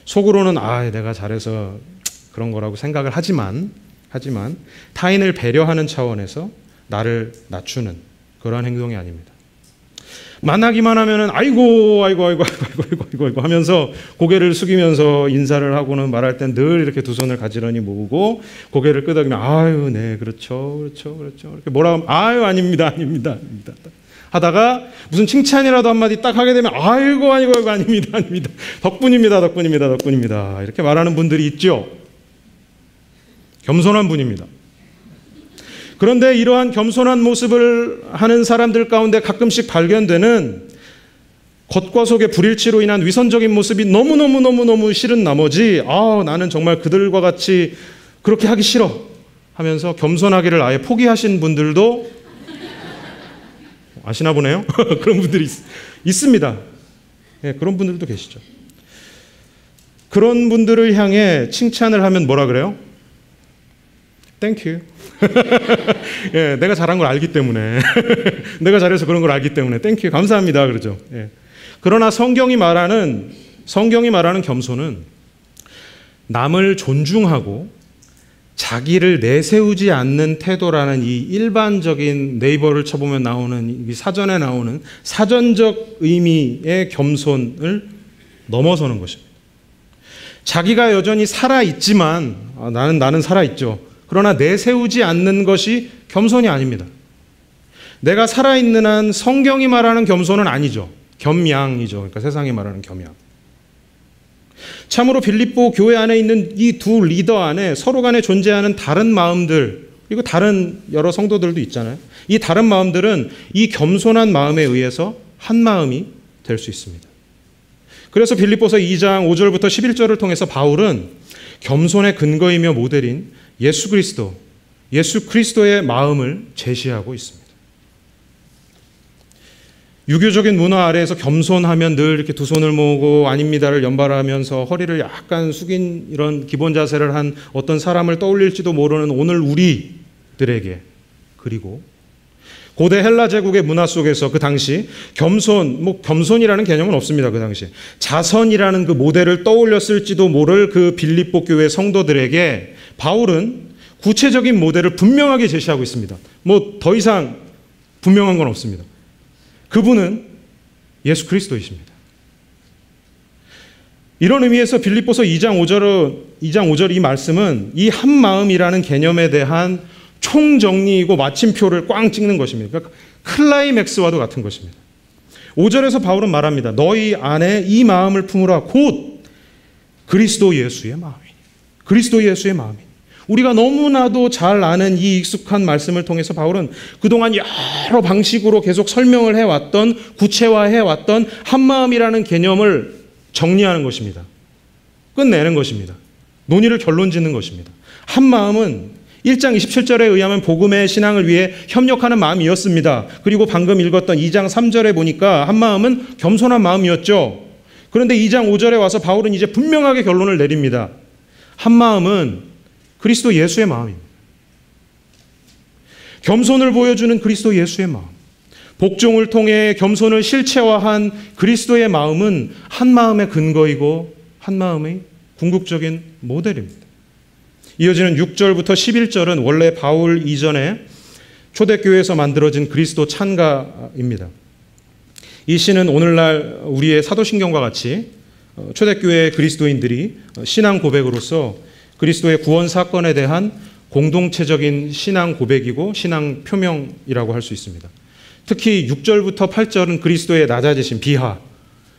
속으로는 내가 잘해서 그런 거라고 생각을 하지만 타인을 배려하는 차원에서 나를 낮추는 그러한 행동이 아닙니다. 만나기만 하면은 아이고 하면서 고개를 숙이면서 인사를 하고는 말할 땐 늘 이렇게 두 손을 가지런히 모으고 고개를 끄덕이면 네 그렇죠 이렇게 뭐라 하면 아닙니다 하다가 무슨 칭찬이라도 한마디 딱 하게 되면 아이고 아닙니다 덕분입니다 이렇게 말하는 분들이 있죠. 겸손한 분입니다. 그런데 이러한 겸손한 모습을 하는 사람들 가운데 가끔씩 발견되는 겉과 속의 불일치로 인한 위선적인 모습이 너무 싫은 나머지 나는 정말 그들과 같이 그렇게 하기 싫어 하면서 겸손하기를 아예 포기하신 분들도 아시나 보네요. 그런 분들이 있습니다. 네, 그런 분들도 계시죠. 그런 분들을 향해 칭찬을 하면 뭐라 그래요? 땡큐. 예, 내가 잘한 걸 알기 때문에 내가 잘해서 그런 걸 알기 때문에 땡큐 감사합니다 그러죠. 예. 그러나 성경이 말하는 겸손은 남을 존중하고 자기를 내세우지 않는 태도라는 이 일반적인 네이버를 쳐보면 나오는 이 사전에 나오는 사전적 의미의 겸손을 넘어서는 것입니다. 자기가 여전히 살아있지만 나는 살아있죠. 그러나 내세우지 않는 것이 겸손이 아닙니다. 내가 살아있는 한 성경이 말하는 겸손은 아니죠. 겸양이죠. 그러니까 세상이 말하는 겸양. 참으로 빌립보 교회 안에 있는 이 두 리더 안에 서로 간에 존재하는 다른 마음들 그리고 다른 여러 성도들도 있잖아요. 이 다른 마음들은 이 겸손한 마음에 의해서 한 마음이 될 수 있습니다. 그래서 빌립보서 2장 5절부터 11절을 통해서 바울은 겸손의 근거이며 모델인 예수 그리스도의 마음을 제시하고 있습니다. 유교적인 문화 아래에서 겸손하면 늘 이렇게 두 손을 모으고 아닙니다를 연발하면서 허리를 약간 숙인 이런 기본 자세를 한 어떤 사람을 떠올릴지도 모르는 오늘 우리들에게 그리고 고대 헬라 제국의 문화 속에서 그 당시 겸손이라는 개념은 없습니다. 그 당시 자선이라는 그 모델을 떠올렸을지도 모를 그 빌립보 교회 성도들에게 바울은 구체적인 모델을 분명하게 제시하고 있습니다. 더 이상 분명한 건 없습니다. 그분은 예수 그리스도이십니다. 이런 의미에서 빌립보서 2장 5절 이 말씀은 이 한 마음이라는 개념에 대한 총정리이고 마침표를 꽝 찍는 것입니다. 그러니까 클라이맥스와도 같은 것입니다. 5절에서 바울은 말합니다. 너희 안에 이 마음을 품으라. 곧 그리스도 예수의 마음이니. 그리스도 예수의 마음이니. 우리가 너무나도 잘 아는 이 익숙한 말씀을 통해서 바울은 그동안 여러 방식으로 계속 설명을 해왔던, 구체화해왔던 한마음이라는 개념을 정리하는 것입니다. 끝내는 것입니다. 논의를 결론 짓는 것입니다. 한마음은 1장 27절에 의하면 복음의 신앙을 위해 협력하는 마음이었습니다. 그리고 방금 읽었던 2장 3절에 보니까 한마음은 겸손한 마음이었죠. 그런데 2장 5절에 와서 바울은 이제 분명하게 결론을 내립니다. 한마음은 그리스도 예수의 마음입니다. 겸손을 보여주는 그리스도 예수의 마음. 복종을 통해 겸손을 실체화한 그리스도의 마음은 한마음의 근거이고 한마음의 궁극적인 모델입니다. 이어지는 6절부터 11절은 원래 바울 이전에 초대교회에서 만들어진 그리스도 찬가입니다. 이 시는 오늘날 우리의 사도신경과 같이 초대교회 그리스도인들이 신앙 고백으로서 그리스도의 구원 사건에 대한 공동체적인 신앙 고백이고 신앙 표명이라고 할 수 있습니다. 특히 6절부터 8절은 그리스도의 낮아지신 비하,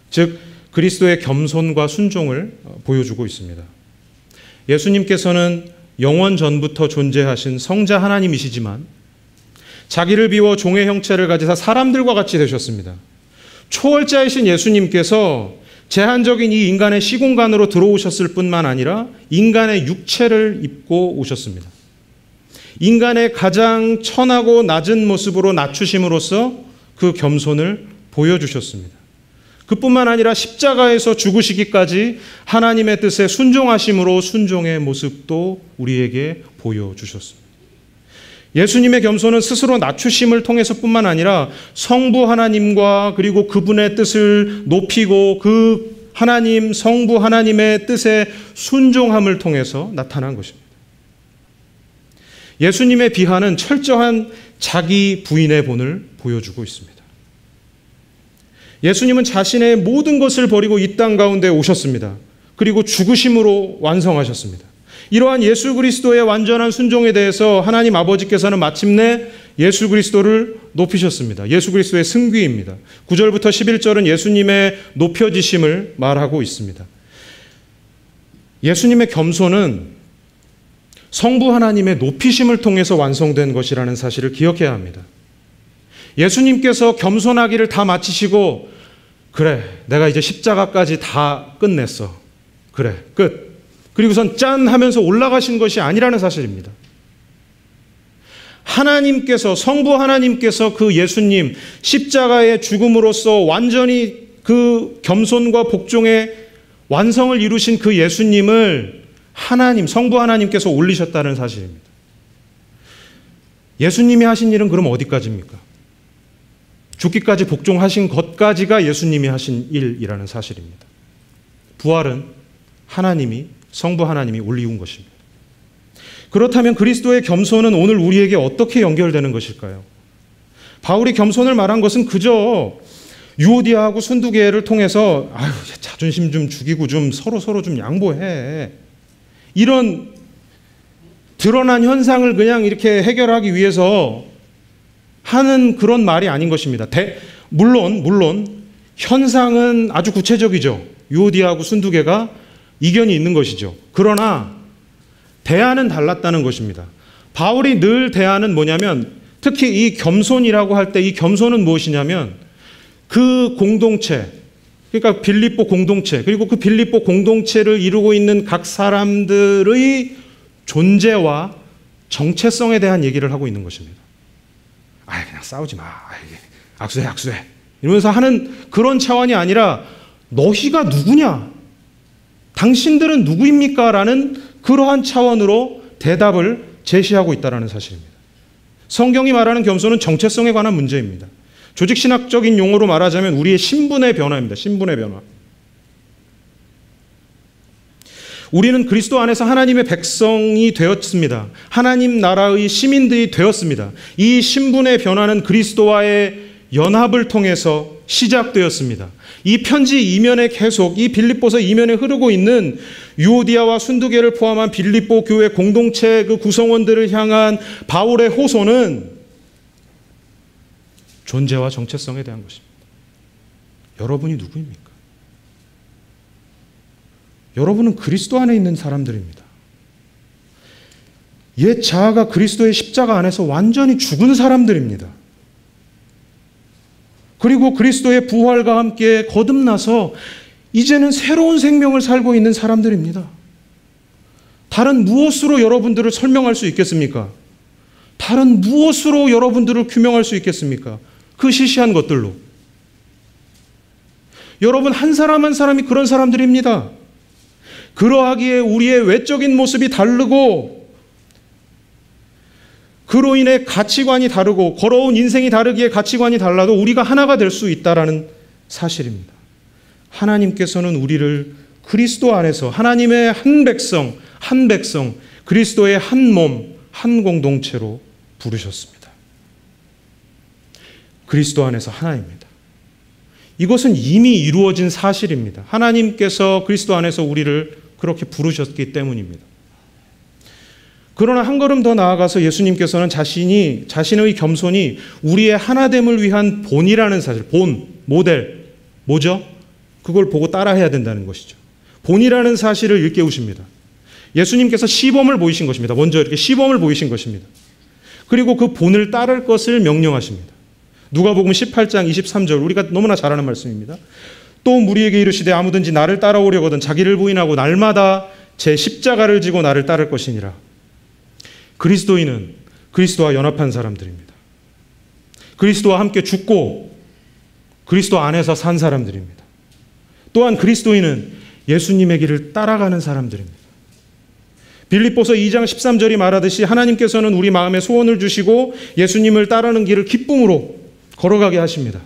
즉 그리스도의 겸손과 순종을 보여주고 있습니다. 예수님께서는 영원 전부터 존재하신 성자 하나님이시지만 자기를 비워 종의 형체를 가지사 사람들과 같이 되셨습니다. 초월자이신 예수님께서 제한적인 이 인간의 시공간으로 들어오셨을 뿐만 아니라 인간의 육체를 입고 오셨습니다. 인간의 가장 천하고 낮은 모습으로 낮추심으로써 그 겸손을 보여주셨습니다. 그뿐만 아니라 십자가에서 죽으시기까지 하나님의 뜻에 순종하심으로 순종의 모습도 우리에게 보여주셨습니다. 예수님의 겸손은 스스로 낮추심을 통해서뿐만 아니라 성부 하나님과 그리고 그분의 뜻을 높이고 그 하나님, 성부 하나님의 뜻에 순종함을 통해서 나타난 것입니다. 예수님의 비하는 철저한 자기 부인의 본을 보여주고 있습니다. 예수님은 자신의 모든 것을 버리고 이 땅 가운데 오셨습니다. 그리고 죽으심으로 완성하셨습니다. 이러한 예수 그리스도의 완전한 순종에 대해서 하나님 아버지께서는 마침내 예수 그리스도를 높이셨습니다. 예수 그리스도의 승귀입니다. 9절부터 11절은 예수님의 높여지심을 말하고 있습니다. 예수님의 겸손은 성부 하나님의 높이심을 통해서 완성된 것이라는 사실을 기억해야 합니다. 예수님께서 겸손하기를 다 마치시고 그래, 내가 이제 십자가까지 다 끝냈어. 그래, 끝. 그리고선 짠 하면서 올라가신 것이 아니라는 사실입니다. 하나님께서, 성부 하나님께서 그 예수님 십자가의 죽음으로써 완전히 그 겸손과 복종의 완성을 이루신 그 예수님을 하나님, 성부 하나님께서 올리셨다는 사실입니다. 예수님이 하신 일은 그럼 어디까지입니까? 죽기까지 복종하신 것까지가 예수님이 하신 일이라는 사실입니다. 부활은 하나님이, 성부 하나님이 올리운 것입니다. 그렇다면 그리스도의 겸손은 오늘 우리에게 어떻게 연결되는 것일까요? 바울이 겸손을 말한 것은 그저 유오디아하고 순두개를 통해서 자존심 좀 죽이고 좀 서로 좀 양보해. 이런 드러난 현상을 그냥 이렇게 해결하기 위해서 하는 그런 말이 아닌 것입니다. 물론 현상은 아주 구체적이죠. 유오디아하고 순두개가 이견이 있는 것이죠. 그러나 대안은 달랐다는 것입니다. 바울이 늘 대안은 뭐냐면 특히 이 겸손이라고 할 때 이 겸손은 무엇이냐면 그 공동체, 그러니까 빌립보 공동체, 그리고 그 빌립보 공동체를 이루고 있는 각 사람들의 존재와 정체성에 대한 얘기를 하고 있는 것입니다. 그냥 싸우지 마. 악수해. 이러면서 하는 그런 차원이 아니라 너희가 누구냐? 당신들은 누구입니까? 라는 그러한 차원으로 대답을 제시하고 있다는 사실입니다. 성경이 말하는 겸손은 정체성에 관한 문제입니다. 조직신학적인 용어로 말하자면 우리의 신분의 변화입니다. 신분의 변화. 우리는 그리스도 안에서 하나님의 백성이 되었습니다. 하나님 나라의 시민들이 되었습니다. 이 신분의 변화는 그리스도와의 연합을 통해서 시작되었습니다. 이 편지 이면에 계속 이 빌립보서 이면에 흐르고 있는 유오디아와 순두계를 포함한 빌립보 교회 공동체 그 구성원들을 향한 바울의 호소는 존재와 정체성에 대한 것입니다. 여러분이 누구입니까? 여러분은 그리스도 안에 있는 사람들입니다. 옛 자아가 그리스도의 십자가 안에서 완전히 죽은 사람들입니다. 그리고 그리스도의 부활과 함께 거듭나서 이제는 새로운 생명을 살고 있는 사람들입니다. 다른 무엇으로 여러분들을 설명할 수 있겠습니까? 다른 무엇으로 여러분들을 규명할 수 있겠습니까? 그 시시한 것들로. 여러분 한 사람 한 사람이 그런 사람들입니다. 그러하기에 우리의 외적인 모습이 다르고 그로 인해 가치관이 다르고 걸어온 인생이 다르기에 가치관이 달라도 우리가 하나가 될 수 있다는 사실입니다. 하나님께서는 우리를 그리스도 안에서 하나님의 한 백성, 그리스도의 한 몸, 한 공동체로 부르셨습니다. 그리스도 안에서 하나입니다. 이것은 이미 이루어진 사실입니다. 하나님께서 그리스도 안에서 우리를 그렇게 부르셨기 때문입니다. 그러나 한 걸음 더 나아가서 예수님께서는 자신의 겸손이 우리의 하나됨을 위한 본이라는 사실, 모델, 뭐죠? 그걸 보고 따라해야 된다는 것이죠. 본이라는 사실을 일깨우십니다. 예수님께서 시범을 보이신 것입니다. 먼저 이렇게 시범을 보이신 것입니다. 그리고 그 본을 따를 것을 명령하십니다. 누가복음 18장 23절, 우리가 너무나 잘 아는 말씀입니다. 또 무리에게 이르시되 아무든지 나를 따라오려거든 자기를 부인하고 날마다 제 십자가를 지고 나를 따를 것이니라. 그리스도인은 그리스도와 연합한 사람들입니다. 그리스도와 함께 죽고 그리스도 안에서 산 사람들입니다. 또한 그리스도인은 예수님의 길을 따라가는 사람들입니다. 빌립보서 2장 13절이 말하듯이 하나님께서는 우리 마음에 소원을 주시고 예수님을 따르는 길을 기쁨으로 걸어가게 하십니다.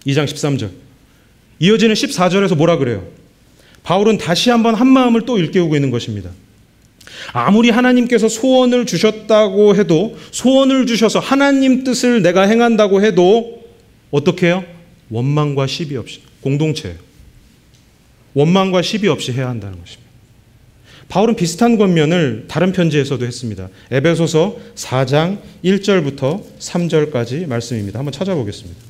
2장 13절. 이어지는 14절에서 뭐라 그래요? 바울은 다시 한번 한 마음을 또 일깨우고 있는 것입니다. 아무리 하나님께서 소원을 주셨다고 해도, 소원을 주셔서 하나님 뜻을 내가 행한다고 해도 어떻게 해요? 원망과 시비 없이, 공동체예요. 원망과 시비 없이 해야 한다는 것입니다. 바울은 비슷한 권면을 다른 편지에서도 했습니다. 에베소서 4장 1절부터 3절까지 말씀입니다. 한번 찾아보겠습니다.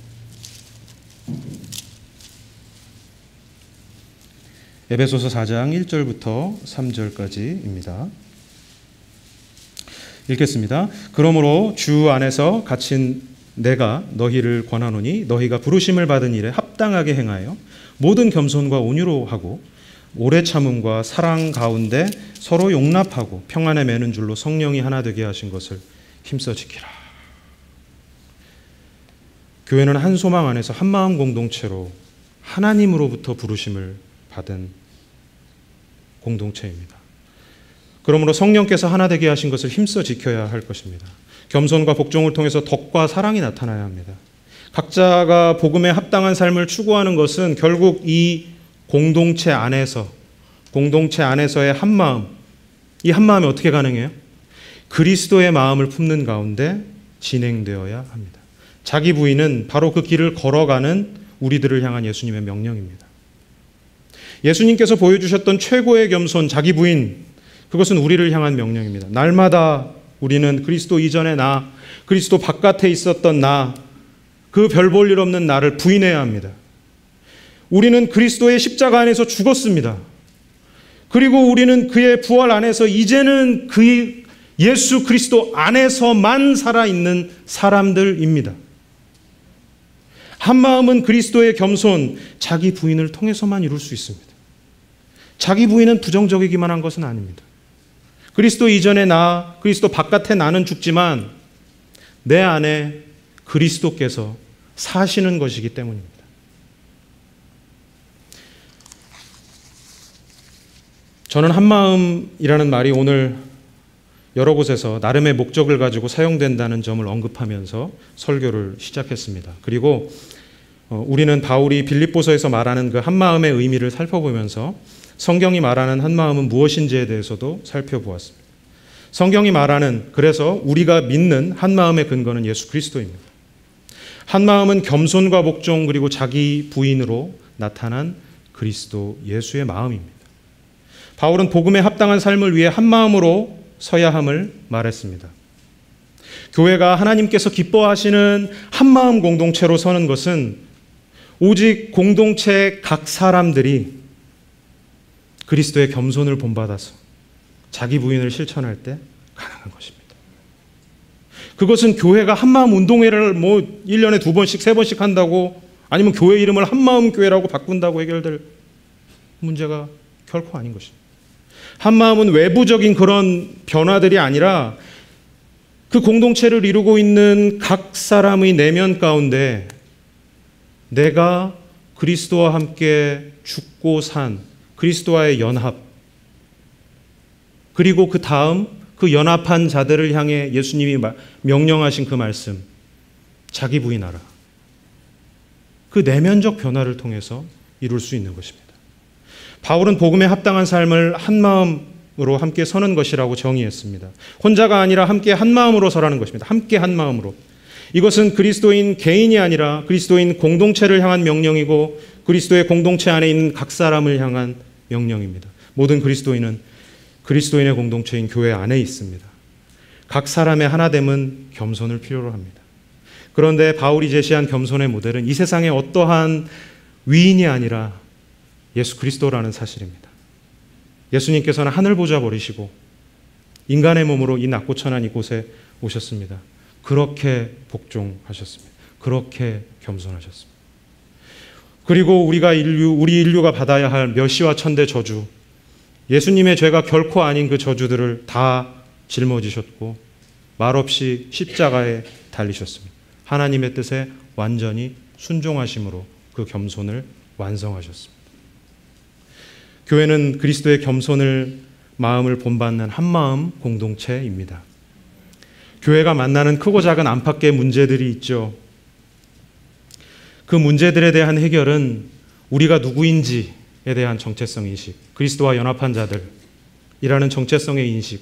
에베소서 4장 1절부터 3절까지입니다. 읽겠습니다. 그러므로 주 안에서 갇힌 내가 너희를 권하노니 너희가 부르심을 받은 일에 합당하게 행하여 모든 겸손과 온유로 하고 오래 참음과 사랑 가운데 서로 용납하고 평안에 매는 줄로 성령이 하나 되게 하신 것을 힘써 지키라. 교회는 한 소망 안에서 한 마음 공동체로 하나님으로부터 부르심을 받은 공동체입니다. 그러므로 성령께서 하나 되게 하신 것을 힘써 지켜야 할 것입니다. 겸손과 복종을 통해서 덕과 사랑이 나타나야 합니다. 각자가 복음에 합당한 삶을 추구하는 것은 결국 이 공동체 안에서의 한 마음, 이 한 마음이 어떻게 가능해요? 그리스도의 마음을 품는 가운데 진행되어야 합니다. 자기 부인은 바로 그 길을 걸어가는 우리들을 향한 예수님의 명령입니다. 예수님께서 보여주셨던 최고의 겸손, 자기 부인, 그것은 우리를 향한 명령입니다. 날마다 우리는 그리스도 이전의 나, 그리스도 바깥에 있었던 나, 그 별 볼 일 없는 나를 부인해야 합니다. 우리는 그리스도의 십자가 안에서 죽었습니다. 그리고 우리는 그의 부활 안에서 이제는 그 예수 그리스도 안에서만 살아있는 사람들입니다. 한 마음은 그리스도의 겸손, 자기 부인을 통해서만 이룰 수 있습니다. 자기 부인은 부정적이기만 한 것은 아닙니다. 그리스도 이전의 나, 그리스도 바깥의 나는 죽지만 내 안에 그리스도께서 사시는 것이기 때문입니다. 저는 한 마음이라는 말이 오늘 여러 곳에서 나름의 목적을 가지고 사용된다는 점을 언급하면서 설교를 시작했습니다. 그리고 우리는 바울이 빌립보서에서 말하는 그 한마음의 의미를 살펴보면서 성경이 말하는 한마음은 무엇인지에 대해서도 살펴보았습니다. 성경이 말하는, 그래서 우리가 믿는 한마음의 근거는 예수 그리스도입니다. 한마음은 겸손과 복종 그리고 자기 부인으로 나타난 그리스도 예수의 마음입니다. 바울은 복음에 합당한 삶을 위해 한마음으로 서야 함을 말했습니다. 교회가 하나님께서 기뻐하시는 한마음 공동체로 서는 것은 오직 공동체 각 사람들이 그리스도의 겸손을 본받아서 자기 부인을 실천할 때 가능한 것입니다. 그것은 교회가 한마음 운동회를 1년에 2번씩 3번씩 한다고, 아니면 교회 이름을 한마음 교회라고 바꾼다고 해결될 문제가 결코 아닌 것입니다. 한마음은 외부적인 그런 변화들이 아니라 그 공동체를 이루고 있는 각 사람의 내면 가운데 내가 그리스도와 함께 죽고 산 그리스도와의 연합, 그리고 그 다음 그 연합한 자들을 향해 예수님이 명령하신 그 말씀, 자기 부인하라. 그 내면적 변화를 통해서 이룰 수 있는 것입니다. 바울은 복음에 합당한 삶을 한마음으로 함께 서는 것이라고 정의했습니다. 혼자가 아니라 함께 한마음으로 서라는 것입니다. 함께 한마음으로. 이것은 그리스도인 개인이 아니라 그리스도인 공동체를 향한 명령이고 그리스도의 공동체 안에 있는 각 사람을 향한 명령입니다. 모든 그리스도인은 그리스도인의 공동체인 교회 안에 있습니다. 각 사람의 하나됨은 겸손을 필요로 합니다. 그런데 바울이 제시한 겸손의 모델은 이 세상의 어떠한 위인이 아니라 예수 그리스도라는 사실입니다. 예수님께서는 하늘 보좌 버리시고 인간의 몸으로 이 낮고 천한 이곳에 오셨습니다. 그렇게 복종하셨습니다. 그렇게 겸손하셨습니다. 그리고 우리 인류가 받아야 할 멸시와 천대 저주, 예수님의 죄가 결코 아닌 그 저주들을 다 짊어지셨고 말없이 십자가에 달리셨습니다. 하나님의 뜻에 완전히 순종하심으로 그 겸손을 완성하셨습니다. 교회는 그리스도의 겸손을 마음을 본받는 한마음 공동체입니다. 교회가 만나는 크고 작은 안팎의 문제들이 있죠. 그 문제들에 대한 해결은 우리가 누구인지에 대한 정체성 인식, 그리스도와 연합한 자들이라는 정체성의 인식,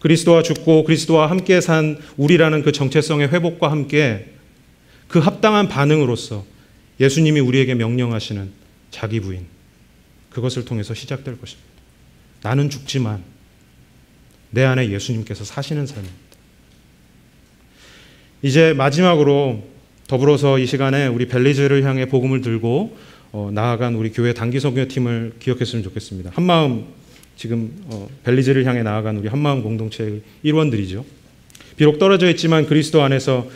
그리스도와 죽고 그리스도와 함께 산 우리라는 그 정체성의 회복과 함께 그 합당한 반응으로서 예수님이 우리에게 명령하시는 자기 부인, 그것을 통해서 시작될 것입니다. 나는 죽지만 내 안에 예수님께서 사시는 삶입니다. 이제 마지막으로 더불어서 이 시간에 우리 벨리즈를 향해 복음을 들고 나아간 우리 교회 단기 선교팀을 기억했으면 좋겠습니다. 한마음, 지금 벨리즈를 향해 나아간 우리 한마음 공동체의 일원들이죠. 비록 떨어져 있지만 그리스도 안에서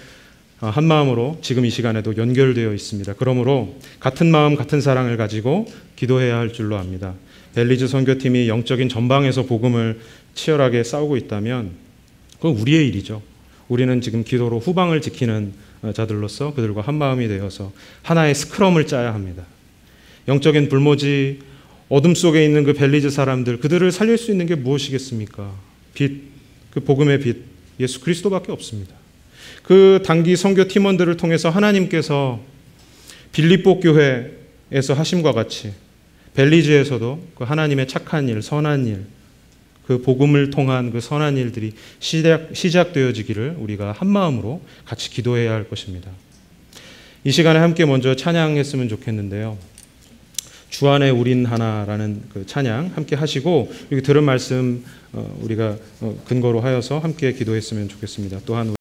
한마음으로 지금 이 시간에도 연결되어 있습니다. 그러므로 같은 마음 같은 사랑을 가지고 기도해야 할 줄로 압니다. 벨리즈 선교팀이 영적인 전방에서 복음을 치열하게 싸우고 있다면 그건 우리의 일이죠. 우리는 지금 기도로 후방을 지키는 자들로서 그들과 한마음이 되어서 하나의 스크럼을 짜야 합니다. 영적인 불모지, 어둠 속에 있는 그 벨리즈 사람들, 그들을 살릴 수 있는 게 무엇이겠습니까? 빛, 그 복음의 빛, 예수 그리스도밖에 없습니다. 그 단기 선교 팀원들을 통해서 하나님께서 빌립보 교회에서 하심과 같이 벨리즈에서도 그 하나님의 착한 일, 선한 일, 그 복음을 통한 그 선한 일들이 시작되어지기를 우리가 한마음으로 같이 기도해야 할 것입니다. 이 시간에 함께 먼저 찬양했으면 좋겠는데요. 주 안에 우린 하나라는 그 찬양 함께 하시고 여기 들은 말씀 우리가 근거로 하여서 함께 기도했으면 좋겠습니다. 또한